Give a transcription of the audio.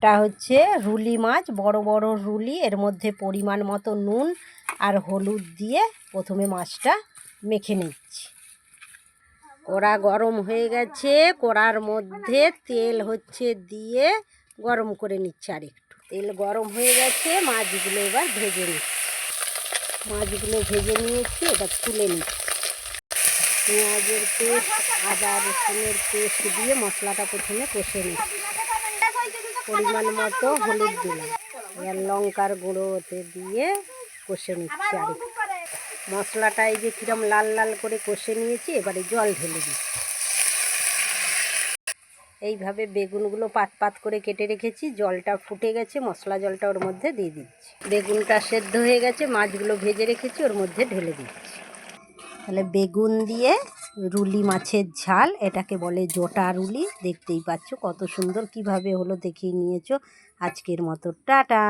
এটা হচ্ছে রুলি মাছ, বড় বড় রুলি। এর মধ্যে পরিমাণ মতো নুন আর হলুদ দিয়ে প্রথমে মাছটা মেখে নিচ্ছি। কড়া গরম হয়ে গেছে, কড়ার মধ্যে তেল হচ্ছে দিয়ে গরম করে নিচ্ছে। আর একটু তেল গরম হয়ে গেছে, মাছগুলো এবার ভেজে নিচ্ছি। মাছগুলো ভেজে নিয়েছি, এটা তুলে নিচ্ছি। পেঁয়াজের পেস্ট, আদা রসুনের পেস্ট দিয়ে মশলাটা প্রথমে কষে নিচ্ছি। পরিমাণ মতো হলুদ দিলাম, এবার লঙ্কার গুঁড়ো ওতে দিয়ে কষে নিচ্ছি। আর মশলাটা এই যে কিরম লাল লাল করে কষে নিয়েছি, এবারে জল ঢেলে দিচ্ছি। এইভাবে বেগুনগুলো পাত পাত করে কেটে রেখেছি, জলটা ফুটে গেছে, মশলা জলটা ওর মধ্যে দিয়ে দিচ্ছি। বেগুনটা সেদ্ধ হয়ে গেছে, মাছগুলো ভেজে রেখেছি ওর মধ্যে ঢেলে দিচ্ছি। তাহলে বেগুন দিয়ে রুলি মাছের ঝাল, এটাকে বলে জটা রুলি। দেখতেই পাচ্ছ কত সুন্দর কিভাবে হলো, দেখিয়ে নিয়েছো। আজকের মতো টাটা।